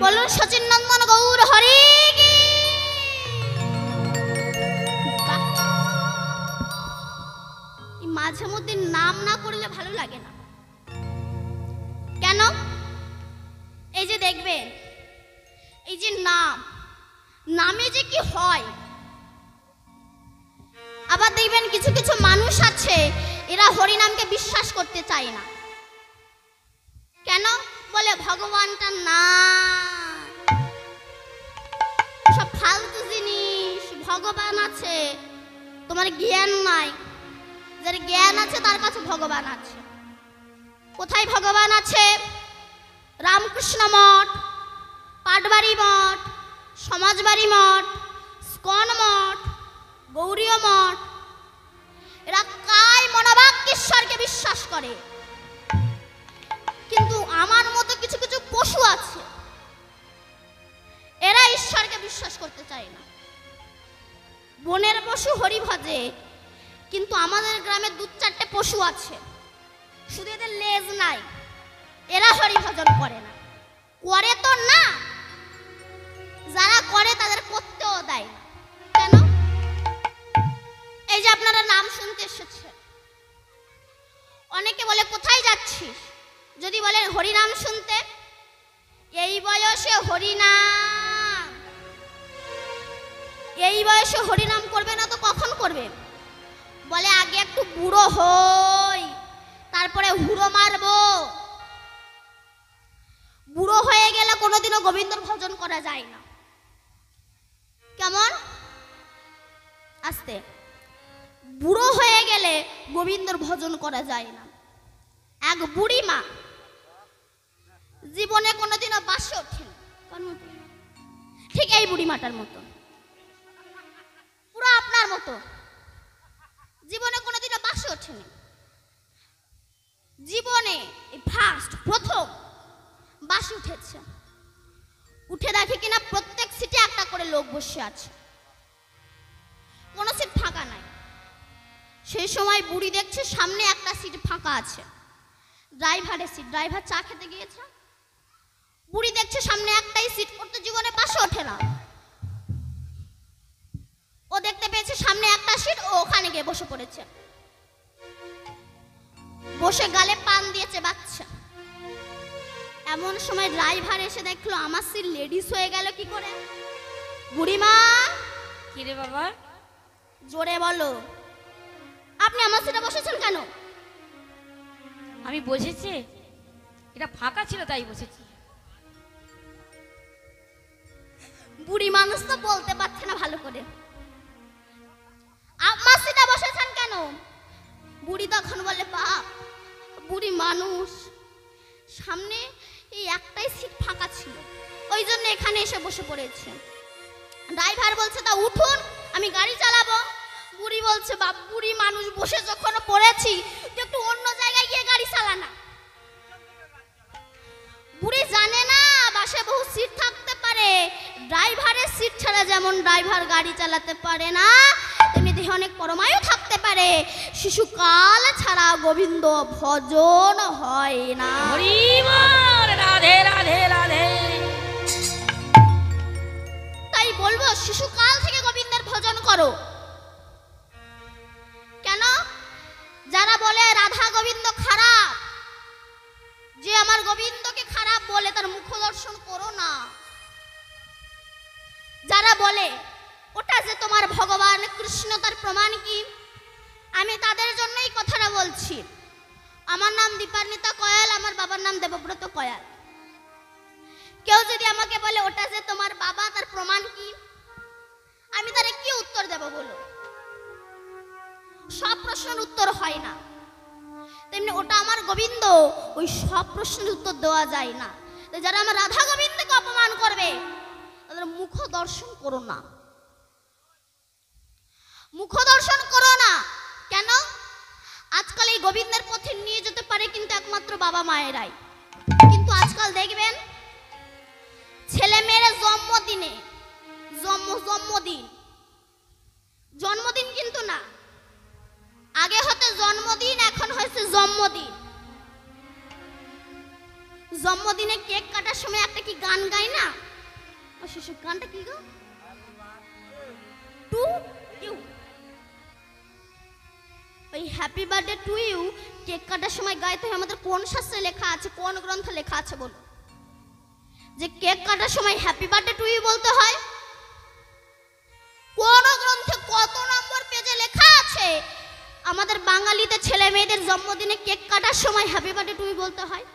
বলুন সচিন নন্দন গৌর হরি কি। মাঝে মধ্যে নাম না করলে ভালো লাগে না কেন? এই যে দেখবেন, এই যে নামে যে কি হয়। আবার দেখবেন কিছু কিছু মানুষ আছে এরা হরিনামকে বিশ্বাস করতে চায় না। কেন? বলে ভগবানটা না, সব ফালতু জিনিস। ভগবান আছে, তোমার জ্ঞান নাই। যার জ্ঞান আছে তার কাছে ভগবান আছে। কোথায় ভগবান আছে? রামকৃষ্ণ মঠ, পাটবাড়ি মঠ, সমাজবাড়ি মঠ, স্কন মঠ, গৌরীয় মঠ, এরা কায় মনোবাক্যেশ্বরকে বিশ্বাস করে। কিন্তু আমার মতো কিছু কিছু পশু আছে, এরা ঈশ্বরকে বিশ্বাস করতে চায় না। বনের পশু হরি ভজে, কিন্তু আমাদের গ্রামে 2-4টে পশু আছে, শুধু এদের লেজ নাই, এরা হরি ভজন করে না। করে তো না, যারা করে তাদের করতেও দেয় না। কেন? এই যে আপনারা নাম শুনতে এসেছে, অনেকে বলে কোথায় যাচ্ছিস? যদি বলেন হরিনাম শুনতে, এই বয়সে হরিনাম, এই বয়সে হরিনাম করবে না তো কখন করবে? বলে আগে একটু বুড়ো হই, তারপরে হুড়ো মারবো। বুড়ো হয়ে গেলে কোনোদিনও গোবিন্দর ভজন করা যায় না। কেমন? আস্তে। বুড়ো হয়ে গেলে গোবিন্দর ভজন করা যায় না। এক বুড়ি মা জীবনে কোনোদিনও বাসে ওঠেনি, ঠিক এই বুড়ি মাটার মতো, পুরো আপনার মতো, জীবনে কোনোদিনও বাসে ওঠেনি। জীবনে প্রথম বাসে উঠেছে। উঠে দেখে কিনা প্রত্যেক সিটে একটা করে লোক বসে আছে, কোনো সিট ফাঁকা নাই। সেই সময় বুড়ি দেখছে সামনে একটা সিট ফাঁকা আছে, ড্রাইভারের সিট। ড্রাইভার চা খেতে গিয়েছে, বুড়ি দেখছে সামনে একটাই সিট, ওর তো জীবনে বাসে ওঠে না। ও দেখতে পেয়েছে সামনে একটা সিট, ও ওখানে গিয়ে বসে পড়েছে। বসে গালে পান দিয়েছে বাচ্চা। এমন সময় ড্রাইভার এসে দেখলো আমার সিট লেডিস হয়ে গেল কি করে। বুড়িমা, কি রে বাবা? জোরে বলো, আপনি আমার সিটে বসেছেন কেন? আমি বসেছি, এটা ফাঁকা ছিল তাই বসেছি। বুড়ি মানুষ তো বলতে পারছে না ভালো করে, আমার সিটে বসেছেন কেন? বুড়ি তখন বলে বাপ, বুড়ি মানুষ, সামনে এই একটাই সিট ফাঁকা ছিল, ওই জন্য এখানে এসে বসে পড়েছে। ড্রাইভার বলছে তা উঠুন, আমি গাড়ি চালাবো। বুড়ি বলছে বাপ, বুড়ি মানুষ, বসে যখন পড়েছি একটু অন্য জায়গায় গিয়ে গাড়ি চালানা। বুড়ি জানে না বাসে বহু সিট থাকতে পারে, ড্রাইভারের সিট ছাড়া যেমন ড্রাইভার গাড়ি চালাতে পারে না, তেমনি দেহে অনেক পরমায়ু থাকতে পারে। শিশুকাল ছাড়া গোবিন্দ ভজন হয় না। রাধে রাধে রাধে। তাই বলবো শিশুকাল থেকে গোবিন্দের ভজন করো। কেন? যারা বলে রাধা গোবিন্দ খারাপ, যে আমার গোবিন্দকে খারাপ বলে, তার মুখ দর্শন করো না। যারা বলে ওটা যে তোমার ভগবান কৃষ্ণ, তার প্রমাণ কি? আমি তাদের জন্যই কথাটা বলছি। আমার নাম দীপান্বিতা কয়াল, আমার বাবার নাম দেবব্রত কয়াল। কেউ যদি আমাকে বলে ওটা যে তোমার বাবা, তার প্রমাণ কি? আমি তারে কি উত্তর দেব বলো? সব প্রশ্নের উত্তর হয় না, তেমনি ওটা আমার গোবিন্দ, ওই সব প্রশ্নের উত্তর দেওয়া যায় না। যারা আমার রাধা গোবিন্দকে অপমান করবে তাদের মুখ দর্শন করো না, মুখ দর্শন করো না। কেন? আজকাল এই গোবিন্দের পথে নিয়ে যেতে পারে কিন্তু একমাত্র বাবা মায়েরাই। কিন্তু আজকাল দেখবেন ছেলে মেয়ের জন্মদিনে, জন্মদিন কিন্তু না, আগে হতে জন্মদিন, এখন হয়েছে জন্মদিন। জন্মদিনে কেক কাটার সময় একটা কি গান গায় না, শিশু গানটা কি গো? To you. ওই happy birthday to you cake কাটার সময় গাইতে হয় আমাদের কোন শাস্ত্রে লেখা আছে, কোন গ্রন্থে লেখা আছে বলো? যে কেক কাটার সময় হ্যাপি বার্থডে টু ইউ বলতে হয়? কোন গ্রন্থে কত নম্বর পেজে লেখা আছে আমাদের বাঙালিতে ছেলে মেয়েদের জন্মদিনে কেক কাটার সময় হ্যাপি বার্থডে টু ইউ বলতে হয়?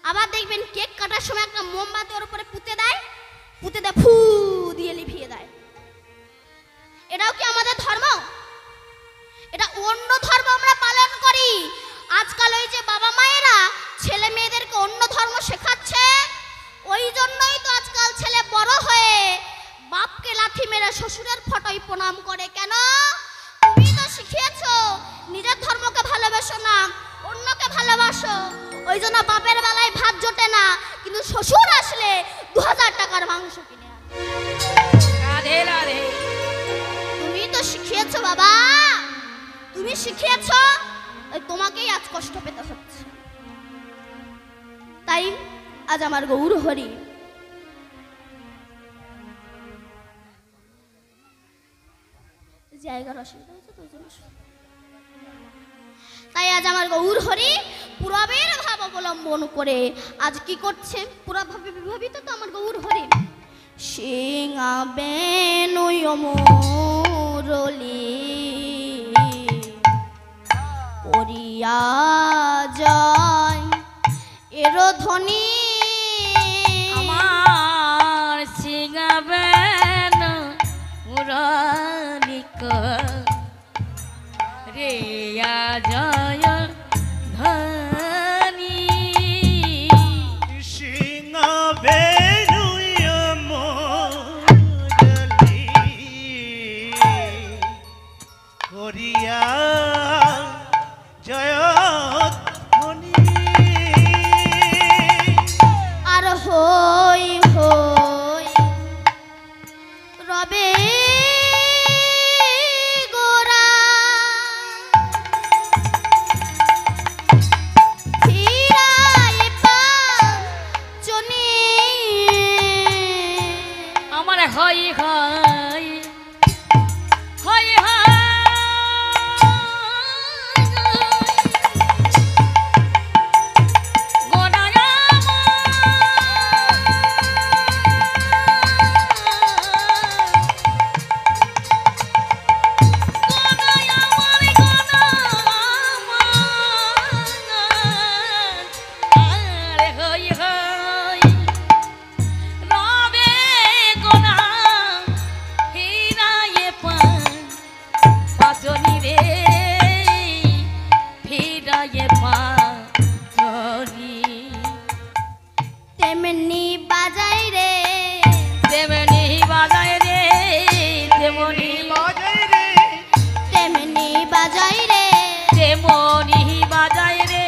আবার দেখবেন কেক কাটার সময় একটা মোমবাতি ওর উপরে পুঁতে দেয় ফু দিয়ে লিভিয়ে দেয়। এটাও কি আমাদের ধর্ম? এটা অন্য ধর্ম আমরা পালন করি। আজকাল ওই যে বাবা মায়েরা ছেলে মেয়েদেরকে অন্য ধর্ম শেখাচ্ছে, ওই জন্যই তো আজকাল ছেলে বড় হয়ে বাপকে লাথি মেরে শ্বশুরের ফটোয় প্রণাম করে। কেন? তুমি তো শিখিয়েছো নিজের ধর্মকে ভালোবাসো না, অন্যকে ভালোবাসো। ওই জন্য বাপের বেলায় ভাত জোটে না, কিন্তু শ্বশুর আসলে 2000 টাকার মাংস কিনে আনে। রাধে রাধে। তুমি তো শিখিয়েছো বাবা, তুমি শিখিয়েছো, তোমাকেই আজ কষ্ট পেতে হচ্ছে। তাই আজ আমার গৌর হরি জায়গার অসুবিধা হয়েছে তো, তাই আজ আমার গৌর হরি পুরবের ভাব অবলম্বন করে আজ কি করছে? পুরভাবে বিভাবিত তো আমার গৌর হরি। সিংহাবেন মুরলি করিয়া যায় এর ধ্বনি। আমার সিংহাবেন মুরলি রেয়া জয় ধনি। সিংহাবেনু মুরলি করিয়া জয় ধ্বনি। আর হই হই রবে গোরা ফিরাই পাঁচনি। আমার হই হই হই হই তেমনি বাজাই রে, তেমনি বাজায় রে, তেমনি বাজাই রে, তেমনি বাজাই রে, তেমনি বাজায় রে,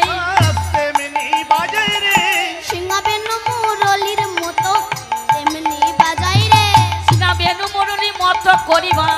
তেমনি বাজাই রে। সিংহাবেন মুরলির মতো তেমনি বাজাই রে। সিংহাবেন মুরলি মতো করিবা